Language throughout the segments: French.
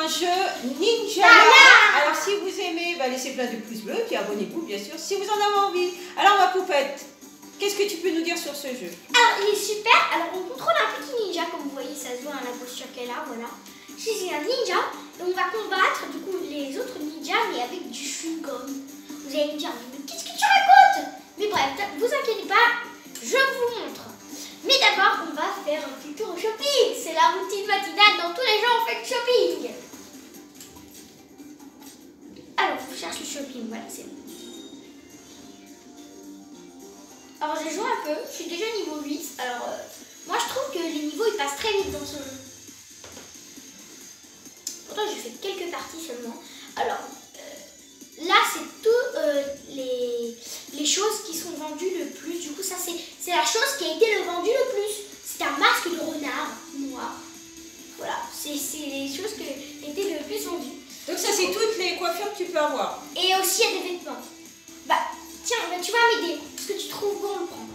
un jeu Ninja. Alors si vous aimez, laissez plein de pouces bleus, puis abonnez-vous bien sûr si vous en avez envie. Alors ma poupette, qu'est-ce que tu peux nous dire sur ce jeu? Alors il est super, alors on contrôle un petit ninja, comme vous voyez ça se voit à la posture qu'elle a, voilà. C'est un ninja, et on va combattre du coup les autres ninjas mais avec du chewing-gum. Vous allez me dire, mais qu'est-ce que tu racontes? Mais bref, vous inquiétez pas, je vous montre. Mais d'abord, on va faire un petit tour au shopping. C'est la routine matinale, dans tous les jours on fait le shopping. Alors, je cherche le shopping, voilà, c'est bon. Alors, j'ai joué un peu, je suis déjà niveau 8. Alors, moi je trouve que les niveaux ils passent très vite dans ce jeu. Pourtant, j'ai fait quelques parties seulement. Alors, là, c'est tous les choses qui sont vendues le plus. Du coup, ça, c'est la chose qui a été le vendue le plus. C'est un masque de renard noir. Voilà, c'est les choses qui ont été le plus vendues. Donc ça, c'est toutes les coiffures que tu peux avoir. Et aussi, il y a des vêtements. Tiens, tu vas m'aider. Parce que tu trouves bon, on le prend.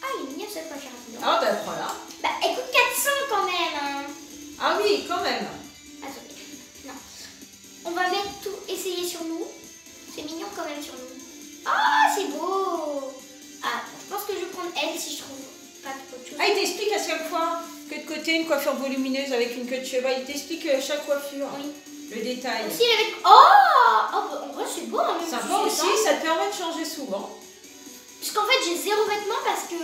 Ah, il est mignon cette coiffure. Ah, prends là. Elle coûte 400 quand même. Hein. Ah oui, quand même. Attendez, non. On va mettre tout, essayer sur nous. C'est mignon quand même sur nous. Ah, c'est beau. Ah, je pense que je vais prendre elle si je trouve pas trop de choses. Ah, il t'explique à chaque fois que de côté, une coiffure volumineuse avec une queue de cheval. Il t'explique chaque coiffure. Oui. Le détail. Aussi avec... Oh, en vrai, c'est beau. Hein, Sympa aussi, ça te permet de changer souvent. Parce qu'en fait, j'ai 0 vêtements parce que...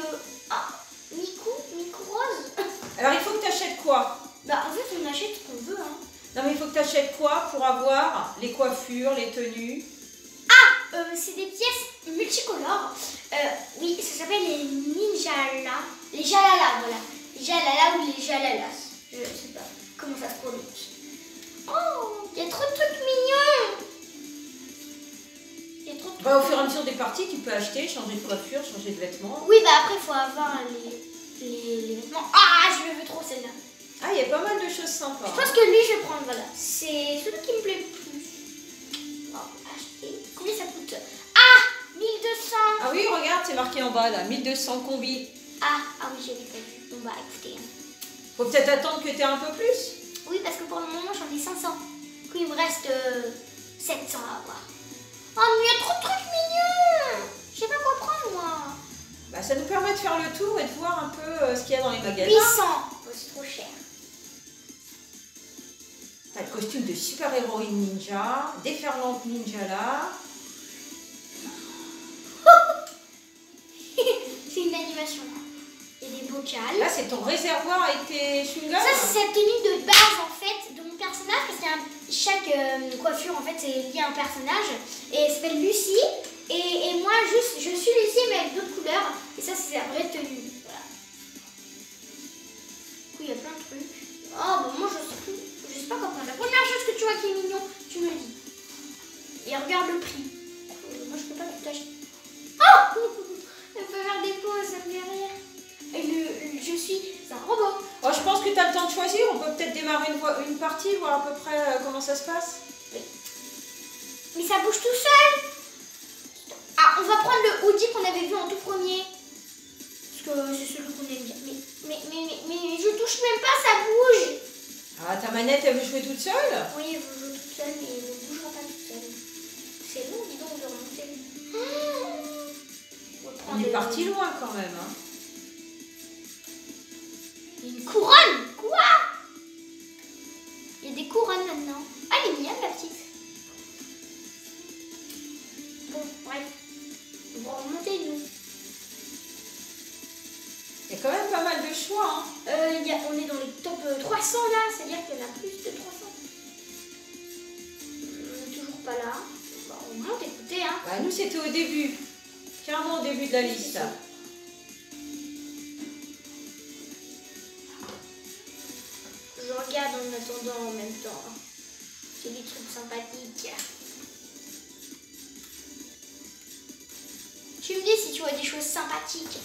Ah, Miku Rose. Alors, il faut que tu achètes quoi? En fait, on achète ce qu'on veut. Hein. Non, mais il faut que tu achètes quoi pour avoir les coiffures, les tenues? C'est des pièces multicolores. Oui, ça s'appelle les Ninjala. Les Jalala, voilà. Les Jalala ou les Jalalas. Je sais pas comment ça se prononce. Oh, il y a trop de trucs mignons. Il y a trop de trucs. Au fur et à mesure des parties, tu peux acheter, changer de coiffure, changer de vêtements. Oui, après, il faut avoir les vêtements. Ah, je le veux trop celle-là. Ah, il y a pas mal de choses sympas. Je pense que lui, je vais prendre, voilà. C'est celui qui me plaît le plus. Oh, acheter. Combien ça coûte? Ah, 1200. Ah oui, regarde, c'est marqué en bas là, 1200 combi. Ah oui, j'avais pas vu. Bon, écoutez. Faut peut-être attendre que tu aies un peu plus. Oui, parce que pour le moment, j'en ai 500. Du coup, il me reste 700 à avoir. Oh, mais il y a trop de trucs mignons. Je sais pas quoi prendre, moi. Ça nous permet de faire le tour et de voir un peu ce qu'il y a dans les magasins. 800. Oh, c'est trop cher. T'as le costume de super-héroïne ninja, déferlante ninja là. C'est une animation. Il y a des bocals. Là, c'est ton réservoir avec tes chewing-gums. Ça, c'est sa tenue de base, en fait, de mon personnage. Parce que chaque coiffure, en fait, c'est lié à un personnage. Et elle s'appelle Lucie. Et moi, juste, je suis Lucie, mais avec d'autres couleurs. Et ça, c'est sa vraie tenue. Voilà. Du coup, il y a plein de trucs. Oh, moi, je sais plus. Je sais pas quoi prendre. La première chose que tu vois qui est mignon, tu me le dis. Et regarde le prix. Moi, je peux pas tout acheter. Oh, elle peut faire des pauses, ça me fait rire. Et je suis un robot. Oh, je pense que tu as le temps de choisir. On peut peut-être démarrer une partie, voir à peu près comment ça se passe. Oui. Mais ça bouge tout seul. Ah, on va prendre le hoodie qu'on avait vu en tout premier. Parce que c'est celui qu'on aime bien. Mais je touche même pas, ça bouge. Ah, ta manette, elle veut jouer toute seule? Oui, elle veut jouer toute seule, mais elle ne bougera pas toute seule. C'est long, dis donc, de remonter. On est parti loin quand même. Hein. Une couronne. Quoi? Il y a des couronnes maintenant. Ah, elle est mignonne, la petite. Bon, bref. On va remonter, nous. Il y a quand même pas mal de choix. Hein. On est dans les top 300 là, c'est-à-dire qu'il y en a plus de 300. On n'est toujours pas là. On monte, écoutez. Hein. Nous, c'était au début. Clairement au début de la liste. Je regarde en attendant en même temps. C'est des trucs sympathiques. Tu me dis si tu vois des choses sympathiques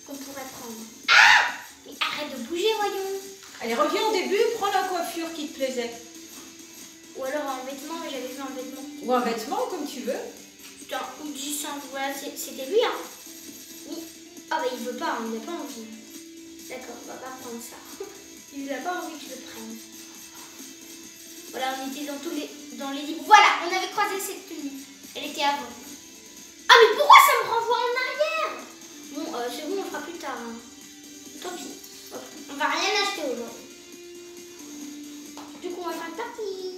qu'on pourrait prendre. Ah! Mais arrête de bouger, voyons. Allez, reviens au début, prends la coiffure qui te plaisait. Ou alors un vêtement, mais j'avais vu un vêtement. Ou un vêtement, comme tu veux. Putain, ou 10 ans, voilà, c'était lui, hein. Oui. Ah bah il veut pas, hein, il n'a pas envie. D'accord, on va pas prendre ça. Il n'a pas envie que je le prenne. Voilà, on était dans les livres. Voilà, on avait croisé cette tenue. Elle était avant. Ah, mais pourquoi ça me renvoie en arrière? Bon, c'est bon, on fera plus tard. Hein. Tant pis. On va rien acheter aujourd'hui. Du coup, on va faire une partie.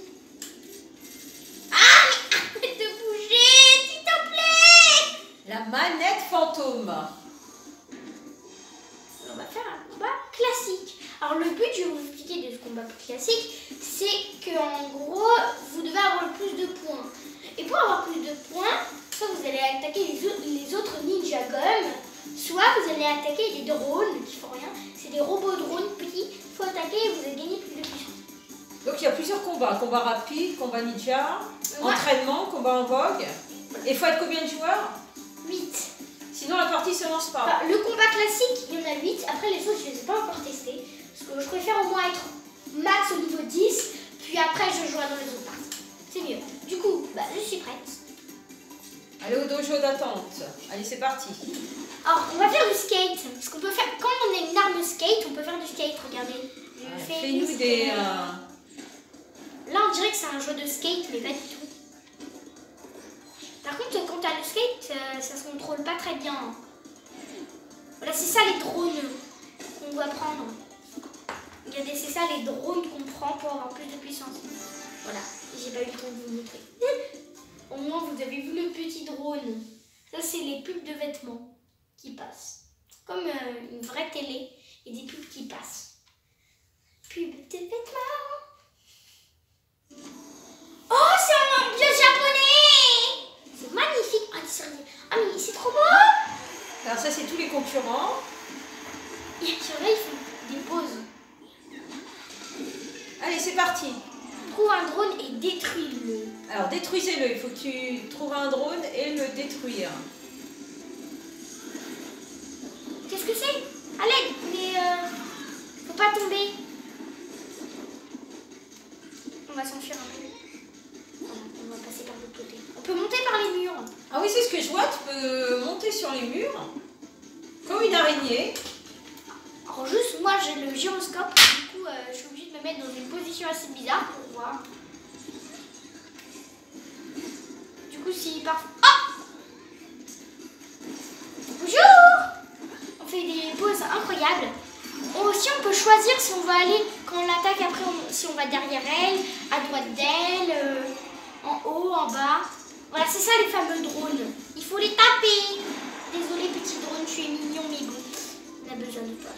Ah, mais arrête de bouger, s'il te plaît. La manette fantôme. On va faire un combat classique. Alors, le but, je vais vous expliquer de ce combat classique, c'est qu'en gros, vous devez avoir le plus de points. Et pour avoir plus de points, soit vous allez attaquer les autres ninja gommes, soit vous allez attaquer des drones qui font rien. C'est des robots drones petits. Il faut attaquer et vous allez gagner plus de puissance. Donc il y a plusieurs combats. Combat rapide, combat ninja, Ouais. entraînement, combat en vogue. Et il faut être combien de joueurs? 8. Sinon la partie se lance pas. Enfin, le combat classique, il y en a 8. Après, les autres, je ne les ai pas encore testés. Parce que je préfère au moins être max au niveau 10. Puis après, je jouerai dans les autres parties. C'est mieux. Du coup, je suis prête. Allez au dojo d'attente. Allez, c'est parti. Alors, on va faire du skate. Parce qu'on peut faire, quand on a une arme skate, on peut faire du skate. Regardez. Je fais Fais-nous du des... skate. Là, on dirait que c'est un jeu de skate, mais pas du tout. Par contre, quand t'as le skate, ça se contrôle pas très bien. Voilà, c'est ça les drones qu'on doit prendre. Regardez, c'est ça les drones qu'on prend pour avoir plus de puissance. Voilà, j'ai pas eu le temps de vous montrer. Au moins, vous avez vu le petit drone. Ça, c'est les pubs de vêtements qui passent. Comme une vraie télé et des pubs qui passent. Pub de vêtements. Oh, c'est un vieux japonais. C'est magnifique. Ah, mais c'est trop beau. Alors ça, c'est tous les concurrents. Et sur là, ils font des pauses. Allez, c'est parti. Trouve un drone et détruis-le. Alors détruisez-le. Il faut que tu trouves un drone et le détruire. Qu'est-ce que c'est? À l'aide, mais faut pas tomber. On va s'enfuir un peu. Voilà, on va passer par l'autre côté. On peut monter par les murs. Ah oui, c'est ce que je vois. Tu peux monter sur les murs comme une araignée. Alors juste, moi j'ai le gyroscope. Du coup, je suis obligée de me mettre dans une position assez bizarre pour voir. Du coup, si parfois... Oh! Bonjour! On fait des poses incroyables. Aussi, on peut choisir si on va aller, quand on l'attaque, après, si on va derrière elle, à droite d'elle, en haut, en bas. Voilà, c'est ça les fameux drones. Il faut les taper. Désolé, petit drone, tu es mignon, mais bon, on a besoin de toi.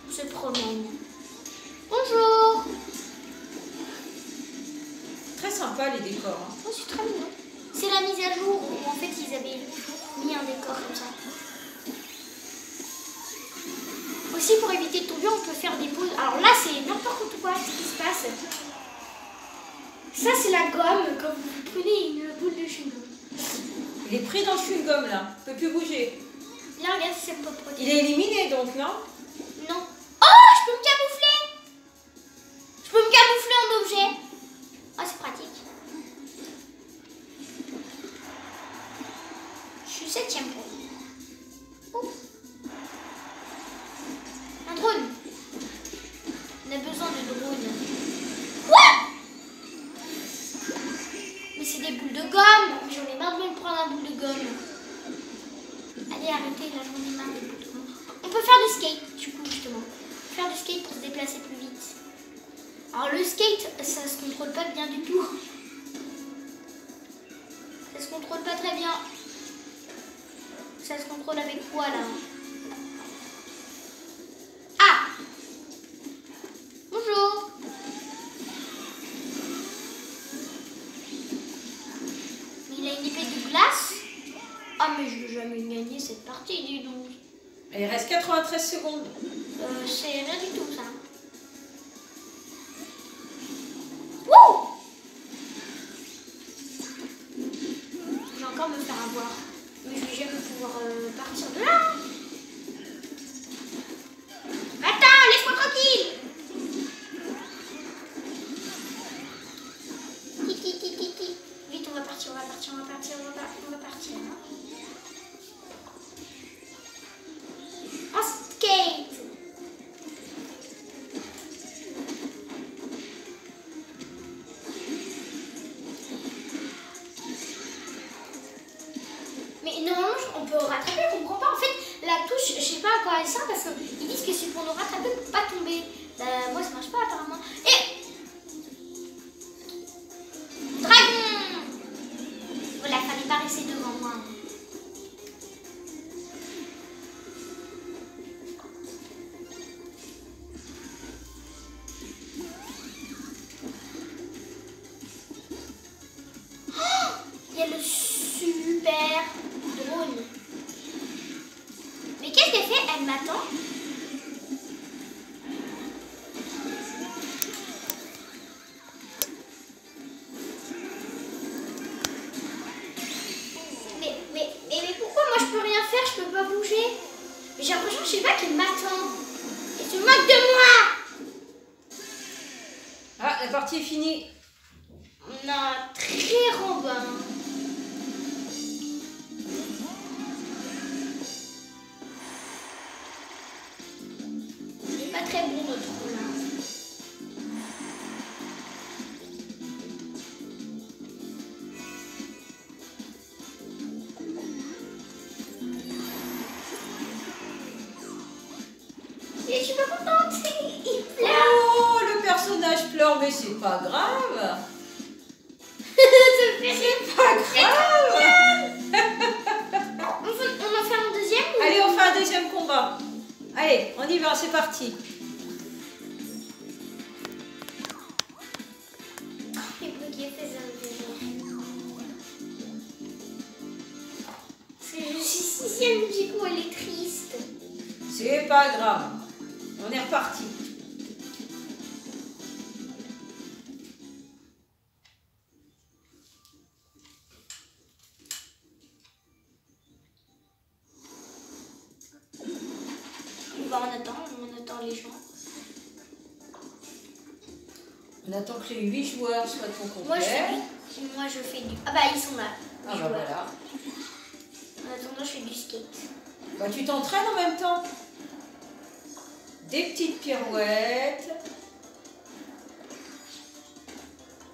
On se promène. Bonjour! Très sympa les décors. Hein. Oh, c'est très mignon. C'est la mise à jour où en fait ils avaient mis un décor comme ça. Aussi, pour éviter de tomber, on peut faire des pauses. Alors là, c'est n'importe quoi ce qui se passe. Ça, c'est la gomme quand vous prenez une boule de chewing-gum. Il est pris dans le chewing-gum là. Il ne peut plus bouger. Là, regarde si ça peut protéger. Il est éliminé donc, non? Non. Oh, je peux me camoufler. Je peux me camoufler en objet. Oh, c'est pratique. Je suis 7e. Oh. Un drone. On a besoin de drone. Quoi? Mais c'est des boules de gomme. Mais j'en ai marre de me prendre un boule de gomme. Allez, arrêtez, là j'en ai marre des boules de gomme. On peut faire du skate, du coup, justement. Faire du skate pour se déplacer plus vite. Alors le skate, ça se contrôle pas bien du tout. Ça se contrôle pas très bien. Ça se contrôle avec quoi là? Ah! Bonjour! Il a une épée de glace? Ah mais je vais jamais gagner cette partie, dis donc. Il reste 93 secondes. C'est rien du tout ça. Wouh! Je vais encore me faire avoir. Mais je vais jamais pouvoir partir de là. Attends, laisse-moi tranquille. Vite, on va partir, on va partir, on va partir, on va partir. Hein. En skate. peut rattraper, je comprends pas. En fait, la touche, je sais pas à quoi elle sert parce qu'ils disent que c'est pour nous rattraper pour pas tomber. Moi, ça marche pas apparemment. Et dragon. Voilà, fallait pas rester devant moi. Il y a le super drone. Mais qu'est-ce qu'elle fait? Elle m'attend. Mais pourquoi moi je peux rien faire? Je peux pas bouger. Mais j'ai l'impression, je sais pas, qu'elle m'attend. Elle se moque de moi. Ah, la partie est finie. On a un très Robin. Il n'est pas très bon notre rôle là. Et je suis pas contente. Il pleure. Oh, le personnage pleure, mais c'est pas grave. C'est Pas grave. On en fait un deuxième ou... Allez, on fait un deuxième combat. Allez, on y va, c'est parti. Les bruits qui fait ça me fait rire. Parce que je suis sixième, du coup elle est triste. C'est pas grave. On est reparti. Bah, on attend les gens. On attend que les 8 joueurs soient au complet. Moi je fais du... Ah bah ils sont là. Ah les bah joueurs. voilà. En attendant je fais du skate. Bah tu t'entraînes en même temps. Des petites pirouettes.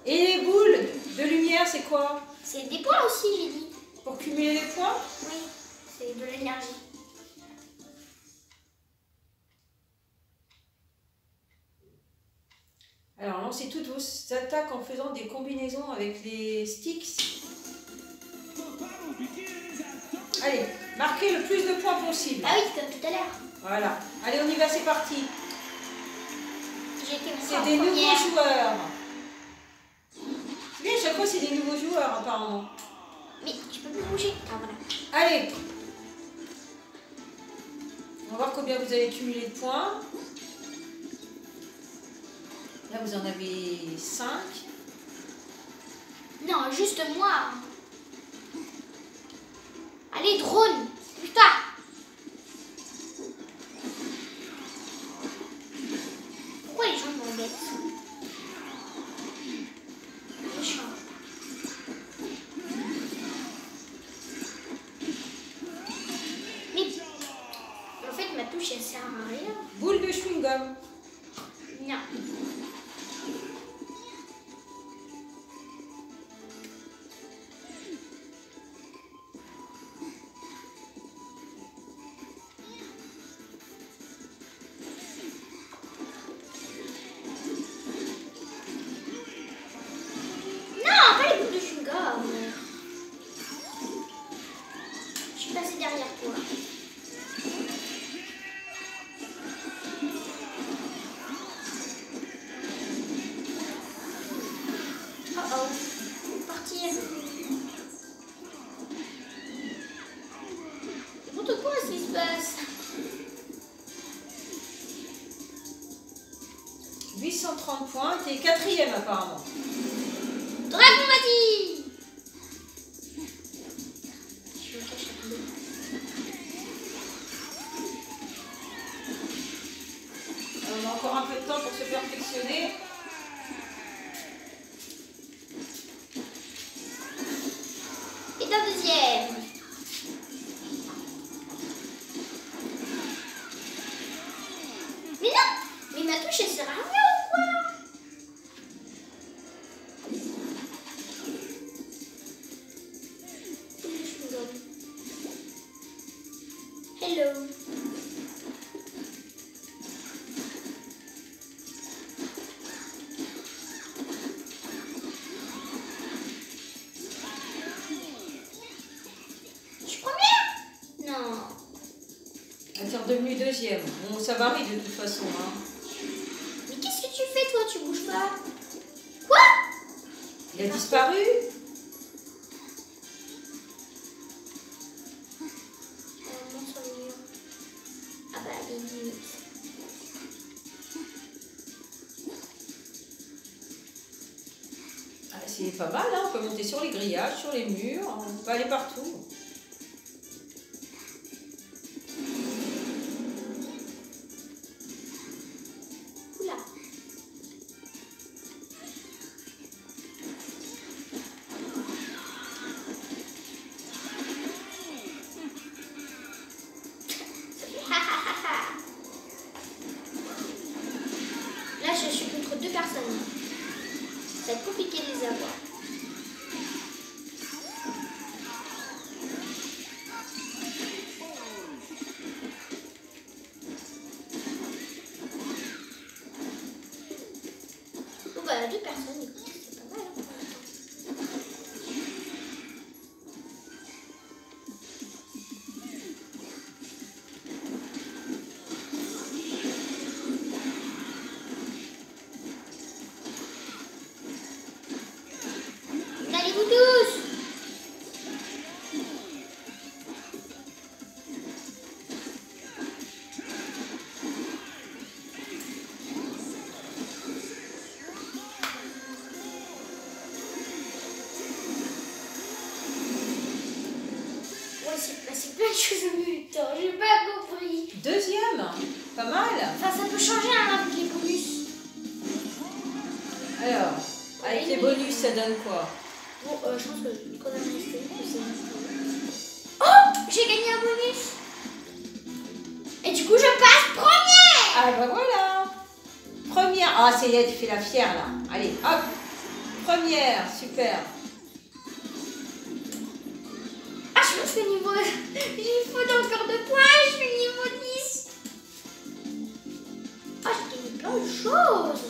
Et les boules de lumière, c'est quoi? C'est des points aussi j'ai dit. Pour cumuler les points? Oui, c'est de l'énergie. Alors lancez toutes vos attaques en faisant des combinaisons avec les sticks. Allez, marquez le plus de points possible. Ah oui, comme tout à l'heure. Voilà. Allez, on y va, c'est parti. J'ai été C'est des nouveaux joueurs. C'est bien, chaque fois, c'est des nouveaux joueurs, apparemment. Mais je peux plus bouger. Ah voilà. Allez. On va voir combien vous avez cumulé de points. Là, vous en avez 5. Non, juste moi. Allez, drone. Putain. Pourquoi les gens m'embêtent? Méchant. Mais en fait, ma touche, elle sert à rien. Boule de chewing-gum. Non. Non, pas les boules de chewing-gum. Je suis passée derrière toi. Oh oh, faut partir. N'importe quoi, ce qui se passe. 830 points. T'es 4e, apparemment. Dragon, vas-y. Je me cache un peu. On a encore un peu de temps pour se perfectionner. Et un deuxième. Mais non. Mais ma touche, elle sert à rien ou quoi? Hello. Je suis première? Non. Elle est redevenue deuxième. Bon, ça varie de toute façon. Hein. Mais qu'est-ce que tu fais toi? Tu bouges pas? Quoi? Il a disparu? Monte sur le mur. Ah bah, il y a une limite. Ah, c'est pas mal, hein. On peut monter sur les grillages, sur les murs, on peut aller partout. Oula. Là, je suis contre deux personnes. Ça va être compliqué de les avoir. Bon, bah, deux personnes, écoute, c'est pas mal. Hein, pour l'instant. Allez-vous tous! Ouais, c'est passé plein de choses en même temps, j'ai pas compris. Deuxième, pas mal. Enfin, ça peut changer hein, avec les bonus. Alors, avec les bonus, ça donne quoi? Bon, je pense que quand on a resté, oh! J'ai gagné un bonus! Et du coup, je passe première! Ah bah voilà. Première. Ah, ça y est, tu fais la fière là. Allez, hop. Première, super. Ah, je suis niveau... Il faut encore 2 points, je suis niveau 10. Ah, j'ai gagné plein de choses.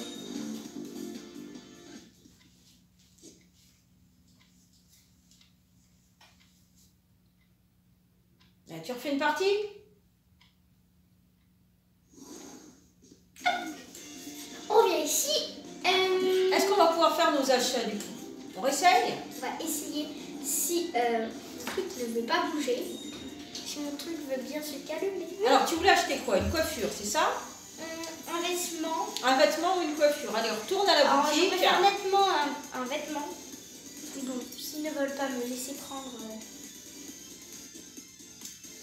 Tu refais une partie? On revient ici. Est-ce qu'on va pouvoir faire nos achats du coup? On essaye? On va essayer si mon truc ne veut pas bouger. Si mon truc veut bien se calmer. Alors, tu voulais acheter quoi? Une coiffure, c'est ça? Un vêtement. Un vêtement ou une coiffure? Allez, on retourne à la Alors, je boutique. préfère nettement un vêtement. Mais bon, s'ils ne veulent pas me laisser prendre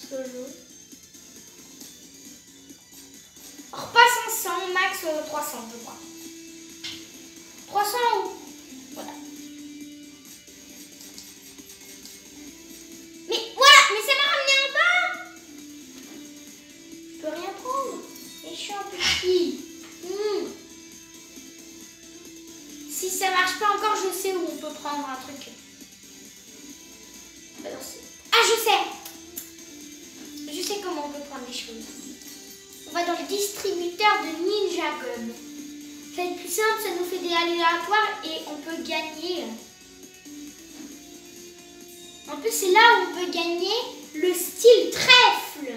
ce que je veux. Alors, pas 500, max 300, je crois. 300 ou... Voilà. Mais voilà, mais ça m'a ramené en bas. Je peux rien prendre. Méchant petit. Si ça marche pas encore, je sais où on peut prendre un truc. Ah, je sais. Je sais comment on peut prendre des choses. On va dans le distributeur de Ninja Gum. Ça va être plus simple, ça nous fait des aléatoires et on peut gagner. En plus, c'est là où on peut gagner le style trèfle.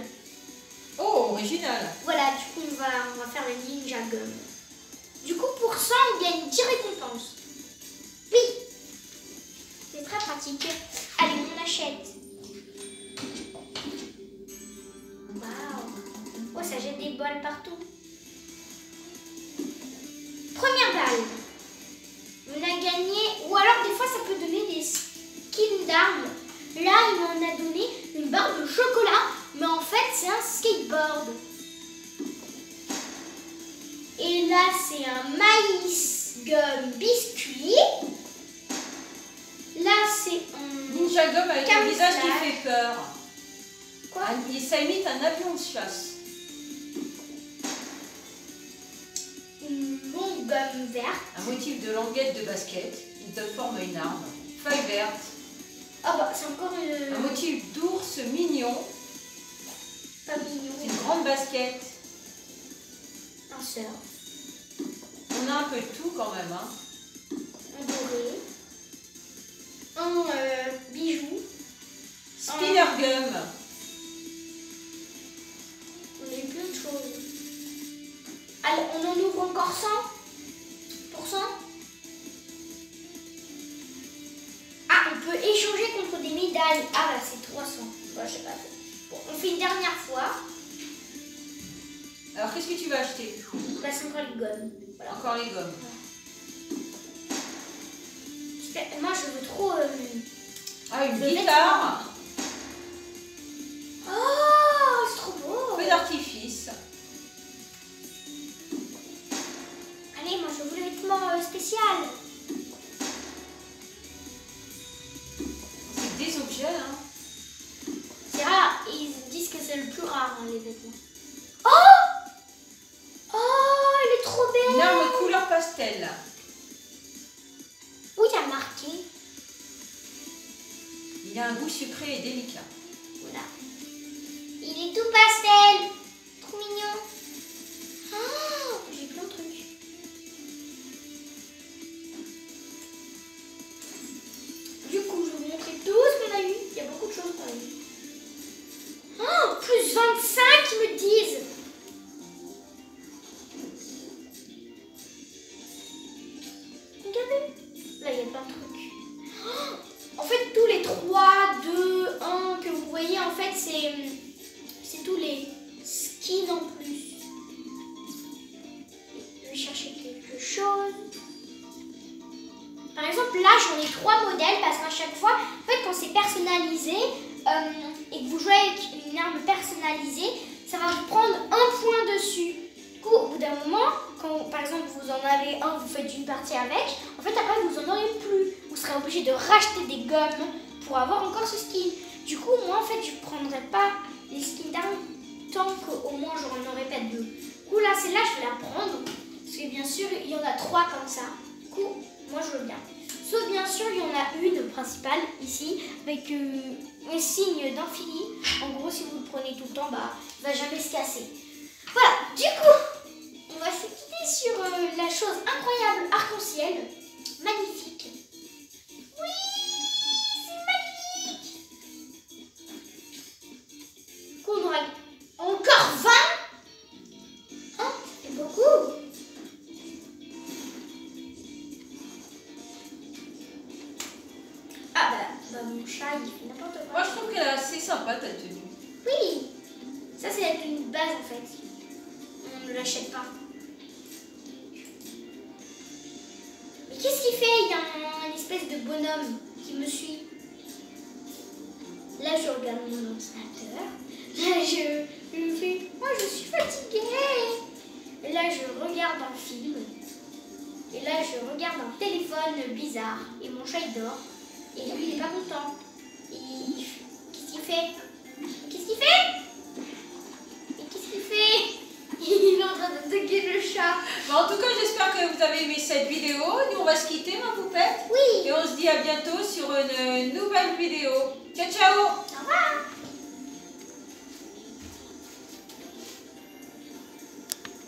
Oh, original. Voilà, du coup, on va faire le Ninja Gum. Du coup, pour ça, on gagne 10 récompenses. Oui. C'est très pratique. Allez, on achète. Waouh. Oh, ça jette des bols partout. Première balle. On a gagné, ou alors des fois ça peut donner des skins d'armes. Là, il m'en a donné une barre de chocolat, mais en fait c'est un skateboard. Et là, c'est un maïs gum biscuit. Là, c'est un Ninja Gum avec un visage qui camouflage. fait peur. Quoi? Ça imite un avion de chasse. Une longue gomme verte. Un motif de languette de basket. Il donne forme à une arme. Feuille verte. Ah bah, c'est encore Un une... motif d'ours mignon. en basket? Un surf. On a un peu de tout quand même. Hein. Un doré. Un bijou. Spinner gum. On a eu plein de choses. Alors, on en ouvre encore 100%. Ah, on peut échanger contre des médailles. Ah, bah, c'est 300. Bah, je sais pas. Bon, on fait une dernière fois. Alors, qu'est-ce que tu vas acheter? Bah, c'est encore les gommes. Voilà. Encore les gommes. Moi, je veux trop... Ah, une guitare. Oh, c'est trop beau. Feu d'artifice. Allez, moi, je veux le vêtement spécial. C'est des objets, hein. C'est rare. Ils disent que c'est le plus rare, hein, les vêtements. Oh! Oh, elle est trop belle. Une arme couleur pastel. Où t'as marqué? Il a un goût sucré et délicat. Voilà. Il est tout pastel. Trop mignon. Oh, j'ai plein de trucs. Du coup, je vais vous montrer tout ce qu'on a eu. Il y a beaucoup de choses qu'on a eu. Oh, plus 25, ils me disent. Regardez. Là, il y a plein de trucs. Oh, en fait, tous les 3, 2, 1 que vous voyez, en fait, c'est tous les skins en plus. Je vais chercher quelque chose. Par exemple, là, j'en ai 3 modèles parce qu'à chaque fois, en fait, quand c'est personnalisé et que vous jouez avec une arme personnalisée, ça va vous prendre un point dessus. Du coup, au bout d'un moment, quand par exemple vous en avez un, vous faites une partie avec, en fait, après, vous en aurez plus. Vous serez obligé de racheter des gommes pour avoir encore ce skin. Du coup, moi, en fait, je ne prendrai pas les skins d'armes tant qu'au moins, je n'en aurai pas 2. Du coup, là, celle-là, je vais la prendre. Parce que bien sûr, il y en a 3 comme ça. Du coup, moi, je veux bien. Sauf bien sûr, il y en a une principale ici avec un signe d'infini. En gros, si vous le prenez tout le temps, bah, il ne va jamais se casser. Voilà, du coup, on va se quitter sur la chose incroyable arc-en-ciel. Magnifique. Oui, c'est magnifique. Du coup, on aura encore 20. Hein, c'est beaucoup. Ah bah mon chat il fait n'importe quoi. Moi, je trouve qu'elle est assez sympa, ta tenue. Oui, ça c'est une base en fait. On ne l'achète pas. Mais qu'est-ce qu'il fait? Il y a une espèce de bonhomme qui me suit. Là je regarde mon ordinateur. Là je me fais, moi je suis fatiguée. Et là je regarde un film. Et là je regarde un téléphone bizarre. Et mon chat il dort. Et lui, il n'est pas content. Qu'est-ce qu'il fait? Qu'est-ce qu'il fait? Et qu'est-ce qu'il fait? Il est en train d'attaquer le chat. Bon, en tout cas, j'espère que vous avez aimé cette vidéo. Nous, on va se quitter, ma poupette. Oui. Et on se dit à bientôt sur une nouvelle vidéo. Ciao, ciao! Au revoir.